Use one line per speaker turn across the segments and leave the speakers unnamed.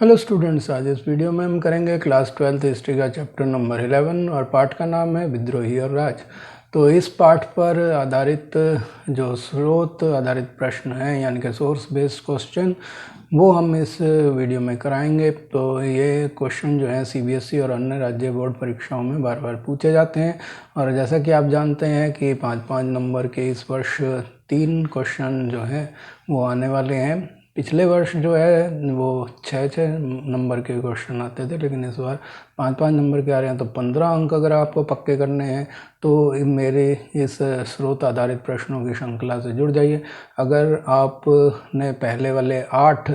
Hello students, आज इस video में हम करेंगे क्लास 12th हिस्ट्री का चैप्टर नंबर 11 और पाठ का नाम है विद्रोही और राज। तो इस पाठ पर आधारित जो स्रोत आधारित प्रश्न हैं यानी कि सोर्स बेस्ड क्वेश्चन वो हम इस वीडियो में कराएंगे। तो ये क्वेश्चन जो है सीबीएसई और अन्य राज्य बोर्ड परीक्षाओं में बार बार पूछे जाते हैं और जैसा कि आप जानते हैं कि 5-5 नंबर के इस वर्ष 3 क्वेश्चन जो हैं वो आने वाले हैं। पिछले वर्ष जो है वो 6-6 नंबर के क्वेश्चन आते थे, लेकिन इस बार 5-5 नंबर के आ रहे हैं। तो 15 अंक अगर आपको पक्के करने हैं तो मेरे इस स्रोत आधारित प्रश्नों की श्रृंखला से जुड़ जाइए। अगर आपने पहले वाले 8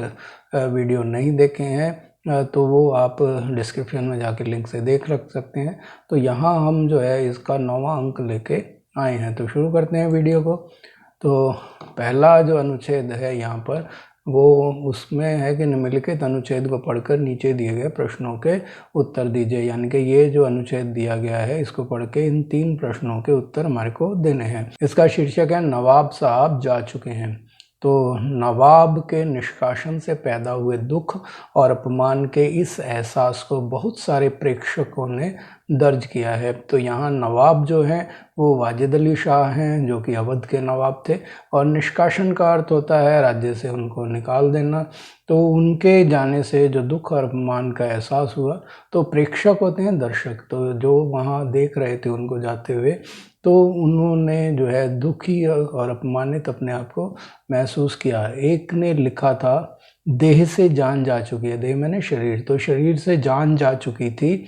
वीडियो नहीं देखे हैं तो वो आप डिस्क्रिप्शन में जाके लिंक से देख रख सकते हैं। तो यहाँ हम जो है इसका 9वां अंक लेके आए हैं। तो शुरू करते हैं वीडियो को। तो पहला जो अनुच्छेद है यहाँ पर वो उसमें है कि निम्नलिखित अनुच्छेद को पढ़कर नीचे दिए गए प्रश्नों के उत्तर दीजिए। यानी कि ये जो अनुच्छेद दिया गया है इसको पढ़ के इन 3 प्रश्नों के उत्तर हमारे को देने हैं। इसका शीर्षक है नवाब साहब जा चुके हैं। तो नवाब के निष्कासन से पैदा हुए दुख और अपमान के इस एहसास को बहुत सारे प्रेक्षकों ने दर्ज किया है। तो यहाँ नवाब जो हैं वो वाजिद अली शाह हैं जो कि अवध के नवाब थे, और निष्कासन का अर्थ होता है राज्य से उनको निकाल देना। तो उनके जाने से जो दुख और अपमान का एहसास हुआ, तो प्रेक्षक होते हैं दर्शक, तो जो वहाँ देख रहे थे उनको जाते हुए, तो उन्होंने जो है दुखी और अपमानित अपने आप को महसूस किया। एक ने लिखा था देह से जान जा चुकी है, देह मैंने शरीर, तो शरीर से जान जा चुकी थी,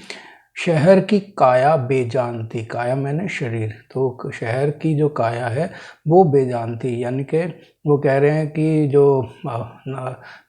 शहर की काया बेजान थी, काया मैंने शरीर, तो शहर की जो काया है वो बेजान थी। यानी कि वो कह रहे हैं कि जो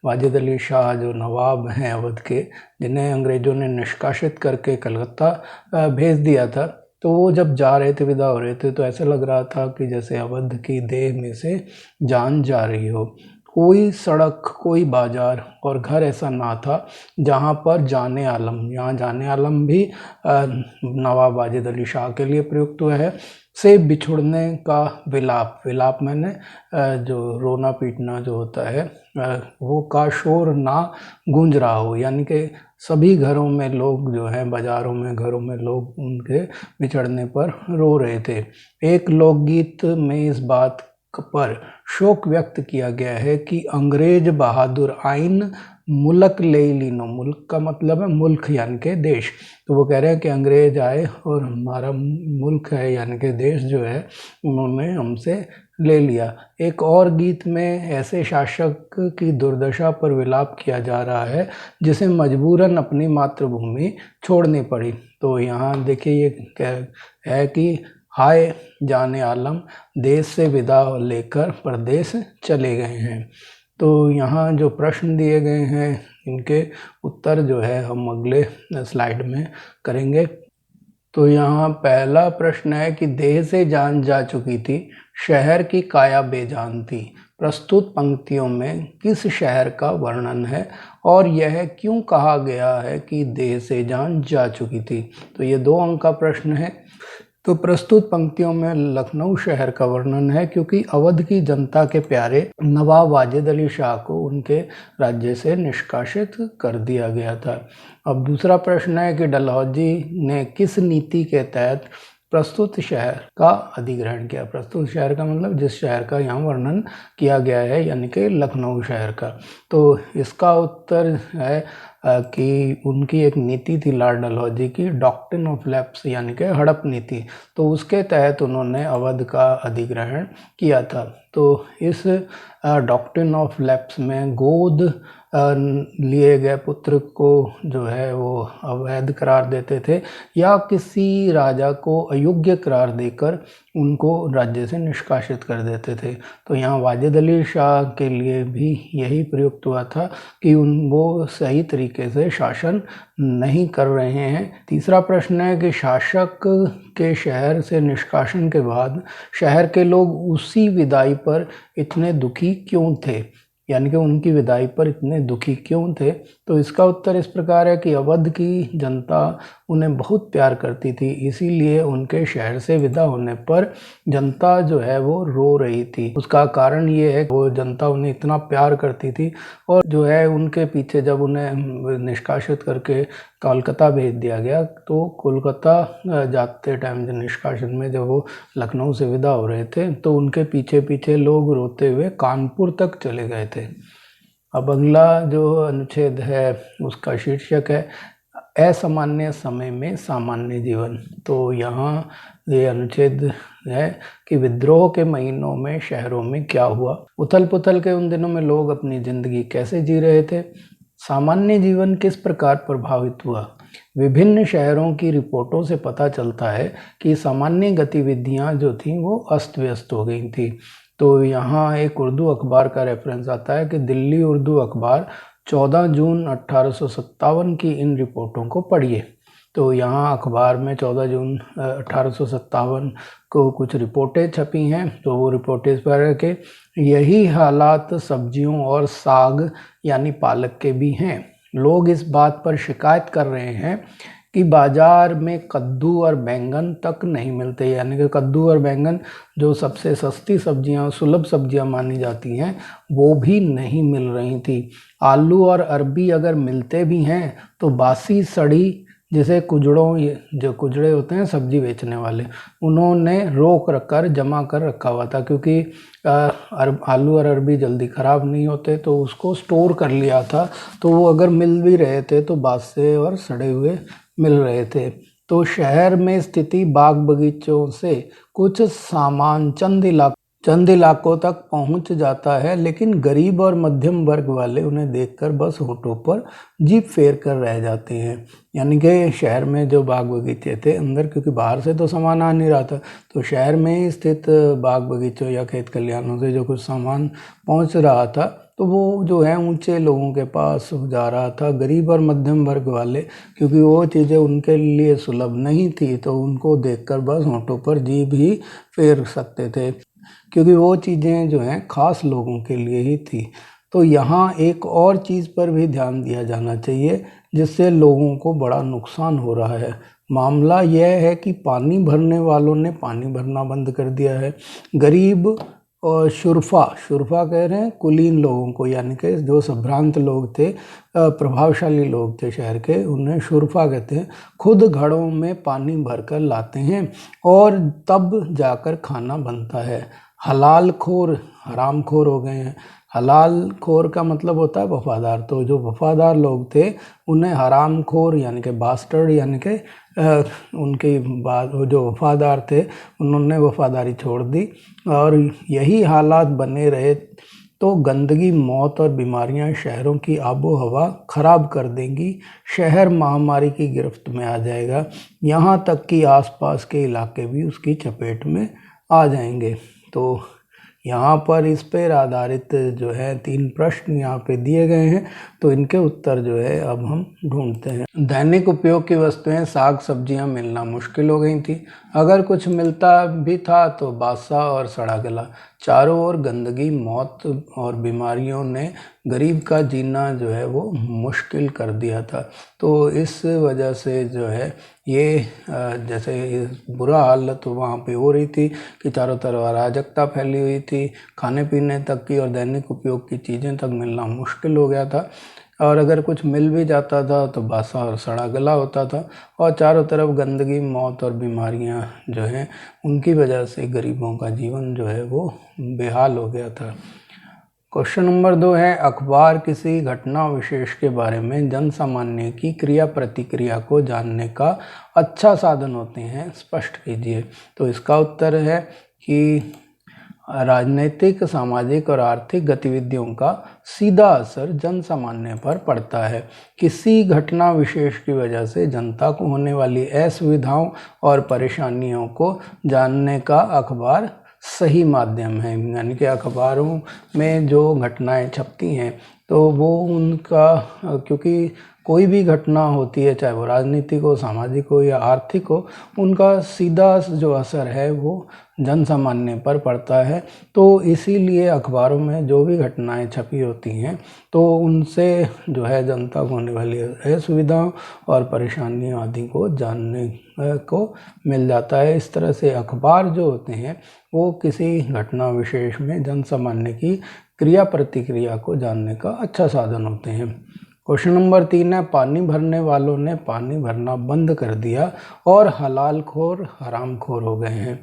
वाजिद अली शाह जो नवाब हैं अवध के, जिन्हें अंग्रेज़ों ने निष्कासित करके कलकत्ता भेज दिया था, तो वो जब जा रहे थे, विदा हो रहे थे, तो ऐसा लग रहा था कि जैसे अवध की देह में से जान जा रही हो। कोई सड़क, कोई बाजार और घर ऐसा ना था जहाँ पर जाने आलम, यहाँ जाने आलम भी नवाब वाजिद अली शाह के लिए प्रयुक्त हुआ है, से बिछुड़ने का विलाप, विलाप मैंने जो रोना पीटना जो होता है वो का शोर ना गूंज रहा हो। यानी कि सभी घरों में लोग जो हैं, बाज़ारों में, घरों में लोग उनके बिछड़ने पर रो रहे थे। एक लोकगीत में इस बात पर शोक व्यक्त किया गया है कि अंग्रेज बहादुर आइन मुल्क ले लीनो, मुल्क का मतलब है मुल्क यानी कि देश, तो वो कह रहे हैं कि अंग्रेज आए और हमारा मुल्क है यानी कि देश जो है उन्होंने हमसे ले लिया। एक और गीत में ऐसे शासक की दुर्दशा पर विलाप किया जा रहा है जिसे मजबूरन अपनी मातृभूमि छोड़नी पड़ी। तो यहाँ देखिए ये क्या है कि हाय जाने आलम, देश से विदा लेकर परदेश चले गए हैं। तो यहाँ जो प्रश्न दिए गए हैं इनके उत्तर जो है हम अगले स्लाइड में करेंगे। तो यहाँ पहला प्रश्न है कि देह से जान जा चुकी थी, शहर की काया बेजान थी। प्रस्तुत पंक्तियों में किस शहर का वर्णन है और यह क्यों कहा गया है कि देह से जान जा चुकी थी? तो ये 2 अंक का प्रश्न है। तो प्रस्तुत पंक्तियों में लखनऊ शहर का वर्णन है क्योंकि अवध की जनता के प्यारे नवाब वाजिद अली शाह को उनके राज्य से निष्कासित कर दिया गया था। अब दूसरा प्रश्न है कि डलहौजी ने किस नीति के तहत प्रस्तुत शहर का अधिग्रहण किया? प्रस्तुत शहर का मतलब जिस शहर का यहाँ वर्णन किया गया है यानी कि लखनऊ शहर का। तो इसका उत्तर है कि उनकी एक नीति थी लॉर्ड डलहौजी की, डॉक्ट्रिन ऑफ लैप्स यानी कि हड़प नीति, तो उसके तहत उन्होंने अवध का अधिग्रहण किया था। तो इस डॉक्ट्रिन ऑफ लैप्स में गोद लिए गए पुत्र को जो है वो अवैध करार देते थे या किसी राजा को अयोग्य करार देकर उनको राज्य से निष्कासित कर देते थे। तो यहाँ वाजिद अली शाह के लिए भी यही प्रयुक्त हुआ था कि वो सही तरीके से शासन नहीं कर रहे हैं। तीसरा प्रश्न है कि शासक के शहर से निष्कासन के बाद शहर के लोग उसी विदाई पर इतने दुखी क्यों थे, यानी कि उनकी विदाई पर इतने दुखी क्यों थे? तो इसका उत्तर इस प्रकार है कि अवध की जनता उन्हें बहुत प्यार करती थी, इसीलिए उनके शहर से विदा होने पर जनता जो है वो रो रही थी। उसका कारण ये है वो जनता उन्हें इतना प्यार करती थी और जो है उनके पीछे जब उन्हें निष्कासित करके कोलकाता भेज दिया गया तो कोलकाता जाते टाइम जो निष्कासन में जब वो लखनऊ से विदा हो रहे थे तो उनके पीछे पीछे लोग रोते हुए कानपुर तक चले गए थे। अब अगला जो अनुच्छेद है उसका शीर्षक है असामान्य समय में सामान्य जीवन। तो यहाँ ये अनुच्छेद है कि विद्रोह के महीनों में शहरों में क्या हुआ, उथल पुथल के उन दिनों में लोग अपनी जिंदगी कैसे जी रहे थे, सामान्य जीवन किस प्रकार प्रभावित हुआ। विभिन्न शहरों की रिपोर्टों से पता चलता है कि सामान्य गतिविधियां जो थीं वो अस्त व्यस्त हो गई थी। तो यहाँ एक उर्दू अखबार का रेफरेंस आता है कि दिल्ली उर्दू अखबार 14 जून 1857 की इन रिपोर्टों को पढ़िए। तो यहाँ अखबार में 14 जून 1857 को कुछ रिपोर्टें छपी हैं। तो वो रिपोर्टें इस पर है कि यही हालात सब्जियों और साग यानी पालक के भी हैं। लोग इस बात पर शिकायत कर रहे हैं कि बाजार में कद्दू और बैंगन तक नहीं मिलते, यानी कि कद्दू और बैंगन जो सबसे सस्ती सब्जियां सुलभ सब्जियां मानी जाती हैं वो भी नहीं मिल रही थी। आलू और अरबी अगर मिलते भी हैं तो बासी सड़ी, जैसे कुजड़ों, जो कुजड़े होते हैं सब्जी बेचने वाले, उन्होंने रोक रखकर जमा कर रखा हुआ था क्योंकि आलू और अरबी जल्दी ख़राब नहीं होते तो उसको स्टोर कर लिया था। तो वो अगर मिल भी रहे थे तो बासे और सड़े हुए मिल रहे थे। तो शहर में स्थिति बाग बगीचों से कुछ सामान चंद इलाकों तक पहुंच जाता है, लेकिन गरीब और मध्यम वर्ग वाले उन्हें देखकर बस होठों पर जीभ फेर कर रह जाते हैं। यानी कि शहर में जो बाग बगीचे थे अंदर, क्योंकि बाहर से तो सामान आ नहीं रहा था, तो शहर में ही स्थित बाग बगीचों या खेत खलिहानों से जो कुछ सामान पहुंच रहा था तो वो जो है ऊंचे लोगों के पास जा रहा था। गरीब और मध्यम वर्ग वाले, क्योंकि वो चीज़ें उनके लिए सुलभ नहीं थी, तो उनको देखकर बस होठों पर जीभ ही फेर सकते थे, क्योंकि वो चीज़ें जो हैं ख़ास लोगों के लिए ही थी। तो यहाँ एक और चीज़ पर भी ध्यान दिया जाना चाहिए जिससे लोगों को बड़ा नुकसान हो रहा है। मामला यह है कि पानी भरने वालों ने पानी भरना बंद कर दिया है। गरीब और शुरफा कह रहे हैं कुलीन लोगों को, यानी कि जो संभ्रांत लोग थे, प्रभावशाली लोग थे शहर के, उन्हें शुरफा कहते हैं। खुद घड़ों में पानी भरकर लाते हैं और तब जाकर खाना बनता है। हलाल खोर हरामखोर हो गए हैं। हलाल खोर का मतलब होता है वफादार। तो जो वफादार लोग थे उन्हें हरामखोर यानी कि बास्टर्ड, यानी कि उनके बाद जो वफादार थे उन्होंने वफादारी छोड़ दी। और यही हालात बने रहे तो गंदगी, मौत और बीमारियां शहरों की आबो हवा खराब कर देंगी। शहर महामारी की गिरफ्त में आ जाएगा, यहाँ तक कि आसपास के इलाके भी उसकी चपेट में आ जाएंगे। तो यहाँ पर इस पर आधारित जो है 3 प्रश्न यहाँ पे दिए गए हैं, तो इनके उत्तर जो है अब हम ढूंढते हैं। दैनिक उपयोग की वस्तुएं, साग सब्जियां मिलना मुश्किल हो गई थी। अगर कुछ मिलता भी था तो बासा और सड़ा गला। चारों ओर गंदगी, मौत और बीमारियों ने गरीब का जीना जो है वो मुश्किल कर दिया था। तो इस वजह से जो है ये जैसे बुरा हालत वहाँ पे हो रही थी कि चारों तरफ अराजकता फैली हुई थी, खाने पीने तक की और दैनिक उपयोग की चीज़ें तक मिलना मुश्किल हो गया था। और अगर कुछ मिल भी जाता था तो बासा और सड़ा गला होता था। और चारों तरफ गंदगी, मौत और बीमारियां जो हैं उनकी वजह से गरीबों का जीवन जो है वो बेहाल हो गया था। क्वेश्चन नंबर 2 है, अखबार किसी घटना विशेष के बारे में जन सामान्य की क्रिया प्रतिक्रिया को जानने का अच्छा साधन होते हैं, स्पष्ट कीजिए। तो इसका उत्तर है कि राजनीतिक, सामाजिक और आर्थिक गतिविधियों का सीधा असर जन सामान्य पर पड़ता है। किसी घटना विशेष की वजह से जनता को होने वाली असुविधाओं और परेशानियों को जानने का अखबार सही माध्यम है। यानी कि अखबारों में जो घटनाएं छपती हैं तो वो उनका, क्योंकि कोई भी घटना होती है, चाहे वो राजनीतिक हो, सामाजिक हो या आर्थिक हो, उनका सीधा जो असर है वो जन सामान्य पर पड़ता है। तो इसीलिए अखबारों में जो भी घटनाएं छपी होती हैं तो उनसे जो है जनता को होने वाली असुविधाओं और परेशानियों आदि को जानने को मिल जाता है। इस तरह से अखबार जो होते हैं वो किसी घटना विशेष में जन सामान्य की क्रिया प्रतिक्रिया को जानने का अच्छा साधन होते हैं। क्वेश्चन नंबर 3 है, पानी भरने वालों ने पानी भरना बंद कर दिया और हलाल खोर हराम खोर हो गए हैं।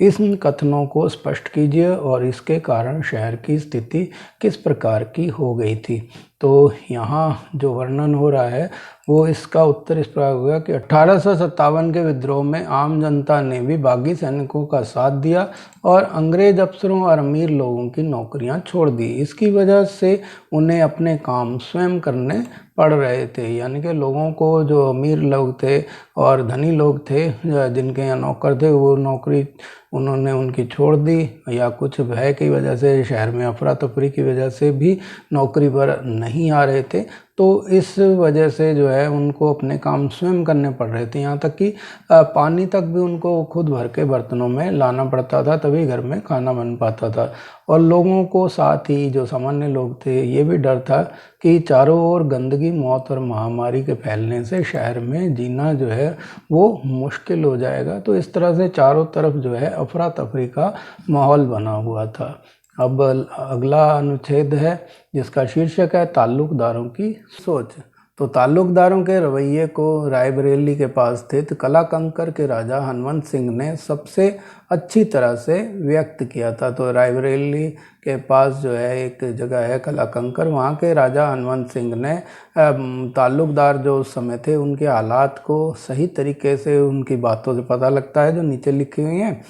इन कथनों को स्पष्ट कीजिए और इसके कारण शहर की स्थिति किस प्रकार की हो गई थी। तो यहाँ जो वर्णन हो रहा है वो इसका उत्तर इस प्रकार होगा कि 1857 के विद्रोह में आम जनता ने भी बागी सैनिकों का साथ दिया और अंग्रेज अफसरों और अमीर लोगों की नौकरियां छोड़ दी। इसकी वजह से उन्हें अपने काम स्वयं करने पड़ रहे थे, यानी कि लोगों को, जो अमीर लोग थे और धनी लोग थे जिनके यहाँ नौकर थे, वो नौकरी उन्होंने उनकी छोड़ दी या कुछ भय की वजह से, शहर में अफरा तफरी की वजह से भी नौकरी पर नहीं आ रहे थे। तो इस वजह से जो है उनको अपने काम स्वयं करने पड़ रहे थे, यहाँ तक कि पानी तक भी उनको खुद भर के बर्तनों में लाना पड़ता था, तभी घर में खाना बन पाता था। और लोगों को, साथ ही जो सामान्य लोग थे, ये भी डर था कि चारों ओर गंदगी, मौत और महामारी के फैलने से शहर में जीना जो है वो मुश्किल हो जाएगा। तो इस तरह से चारों तरफ जो है अफरा तफरी का माहौल बना हुआ था। अब अगला अनुच्छेद है जिसका शीर्षक है ताल्लुकदारों की सोच। तो ताल्लुकदारों के रवैये को रायबरेली के पास स्थित कलाकंकर के राजा हनवंत सिंह ने सबसे अच्छी तरह से व्यक्त किया था। तो रायबरेली के पास जो है एक जगह है कलाकंकर, वहाँ के राजा हनवंत सिंह ने ताल्लुकदार जो उस समय थे उनके हालात को सही तरीके से, उनकी बातों से पता लगता है जो नीचे लिखी हुई हैं।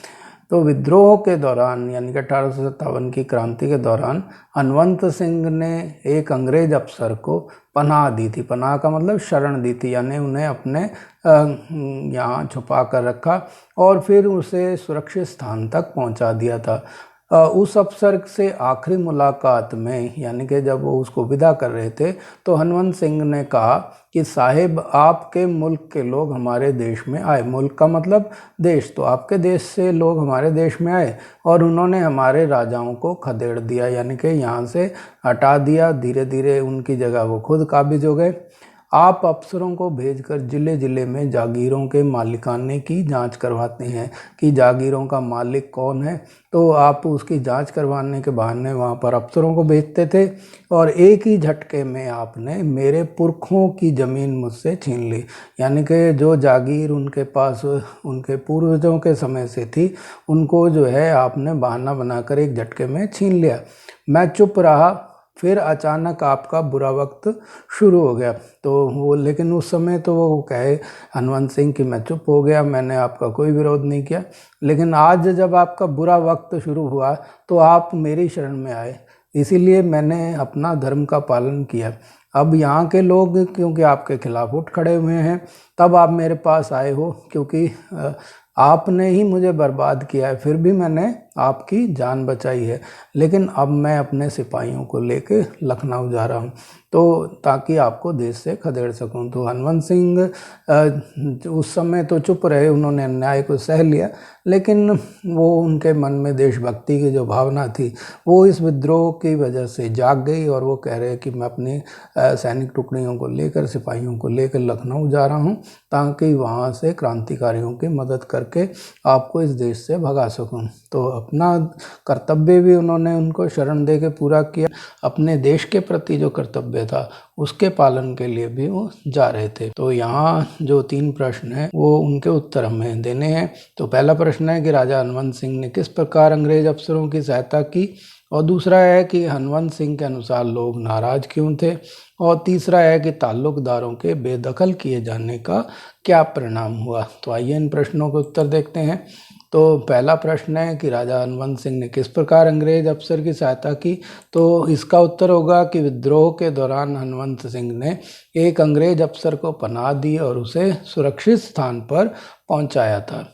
तो विद्रोह के दौरान, यानी कि 1857 की क्रांति के दौरान, हनवंत सिंह ने एक अंग्रेज अफसर को पनाह दी थी। पनाह का मतलब शरण दी थी, यानी उन्हें अपने यहाँ छुपा कर रखा और फिर उसे सुरक्षित स्थान तक पहुँचा दिया था। उस अफसर से आखिरी मुलाकात में, यानी कि जब वो उसको विदा कर रहे थे, तो हनवंत सिंह ने कहा कि साहिब, आपके मुल्क के लोग हमारे देश में आए। मुल्क का मतलब देश, तो आपके देश से लोग हमारे देश में आए और उन्होंने हमारे राजाओं को खदेड़ दिया, यानी कि यहाँ से हटा दिया। धीरे धीरे उनकी जगह वो खुद काबिज हो गए। आप अफसरों को भेजकर ज़िले ज़िले में जागीरों के मालिकाने की जांच करवाते हैं कि जागीरों का मालिक कौन है। तो आप उसकी जांच करवाने के बहाने वहाँ पर अफसरों को भेजते थे और एक ही झटके में आपने मेरे पुरखों की ज़मीन मुझसे छीन ली, यानी कि जो जागीर उनके पास उनके पूर्वजों के समय से थी, उनको जो है आपने बहाना बनाकर एक झटके में छीन लिया। मैं चुप रहा, फिर अचानक आपका बुरा वक्त शुरू हो गया। तो वो, लेकिन उस समय तो वो कहे हनवंत सिंह कि मैं चुप हो गया, मैंने आपका कोई विरोध नहीं किया। लेकिन आज जब आपका बुरा वक्त शुरू हुआ तो आप मेरी शरण में आए, इसीलिए मैंने अपना धर्म का पालन किया। अब यहाँ के लोग क्योंकि आपके खिलाफ उठ खड़े हुए हैं, तब आप मेरे पास आए हो, क्योंकि आपने ही मुझे बर्बाद किया है, फिर भी मैंने आपकी जान बचाई है। लेकिन अब मैं अपने सिपाहियों को लेके लखनऊ जा रहा हूँ, तो ताकि आपको देश से खदेड़ सकूं। तो हनवंत सिंह उस समय तो चुप रहे, उन्होंने अन्याय को सह लिया, लेकिन वो उनके मन में देशभक्ति की जो भावना थी वो इस विद्रोह की वजह से जाग गई और वो कह रहे कि मैं अपनी सैनिक टुकड़ियों को लेकर, सिपाहियों को लेकर लखनऊ जा रहा हूँ ताकि वहाँ से क्रांतिकारियों की मदद करके आपको इस देश से भगा सकूँ। तो अपना कर्तव्य भी उन्होंने उनको शरण दे के पूरा किया। अपने देश के प्रति जो कर्तव्य था उसके पालन के लिए भी वो जा रहे थे। तो यहाँ जो 3 प्रश्न हैं वो उनके उत्तर हमें देने हैं। तो पहला प्रश्न है कि राजा हनवंत सिंह ने किस प्रकार अंग्रेज अफसरों की सहायता की, और दूसरा है कि हनवंत सिंह के अनुसार लोग नाराज क्यों थे, और तीसरा है कि ताल्लुकदारों के बेदखल किए जाने का क्या परिणाम हुआ। तो आइए इन प्रश्नों के उत्तर देखते हैं। तो पहला प्रश्न है कि राजा हनवंत सिंह ने किस प्रकार अंग्रेज अफसर की सहायता की। तो इसका उत्तर होगा कि विद्रोह के दौरान हनवंत सिंह ने एक अंग्रेज अफसर को पनाह दी और उसे सुरक्षित स्थान पर पहुंचाया था।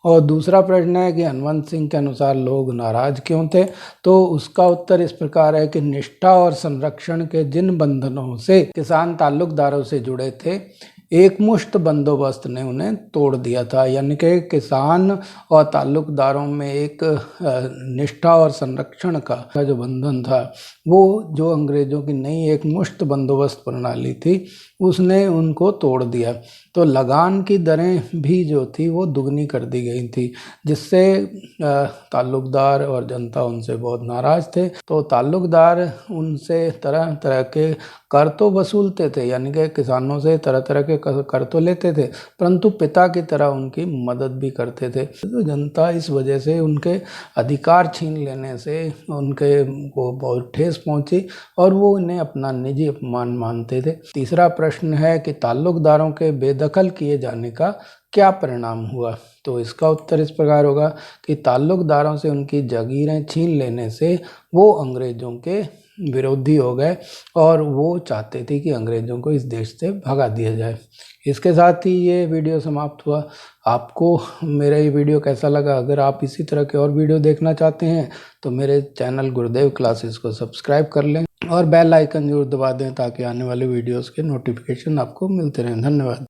और दूसरा प्रश्न है कि हनुमंत सिंह के अनुसार लोग नाराज क्यों थे। तो उसका उत्तर इस प्रकार है कि निष्ठा और संरक्षण के जिन बंधनों से किसान ताल्लुकदारों से जुड़े थे, एकमुश्त बंदोबस्त ने उन्हें तोड़ दिया था। यानी कि किसान और ताल्लुकदारों में एक निष्ठा और संरक्षण का जो बंधन था, वो जो अंग्रेजों की नई एकमुश्त बंदोबस्त प्रणाली थी उसने उनको तोड़ दिया। तो लगान की दरें भी जो थी वो दुगनी कर दी गई थी, जिससे ताल्लुकदार और जनता उनसे बहुत नाराज थे। तो ताल्लुकदार उनसे तरह तरह के कर तो वसूलते थे, यानी कि किसानों से तरह तरह के कर तो लेते थे, परंतु पिता की तरह उनकी मदद भी करते थे। तो जनता इस वजह से उनके अधिकार छीन लेने से उनके को बहुत ठेस पहुंची और वो इन्हें अपना निजी अपमान मानते थे। तीसरा प्रश्न है कि ताल्लुकदारों के बेदखल किए जाने का क्या परिणाम हुआ। तो इसका उत्तर इस प्रकार होगा कि ताल्लुकदारों से उनकी जागीरें छीन लेने से वो अंग्रेजों के विरोधी हो गए और वो चाहते थे कि अंग्रेजों को इस देश से भगा दिया जाए। इसके साथ ही ये वीडियो समाप्त हुआ। आपको मेरा ये वीडियो कैसा लगा? अगर आप इसी तरह के और वीडियो देखना चाहते हैं तो मेरे चैनल गुरुदेव क्लासेस को सब्सक्राइब कर लें और बेल आइकन जरूर दबा दें ताकि आने वाले वीडियोस के नोटिफिकेशन आपको मिलते रहें। धन्यवाद।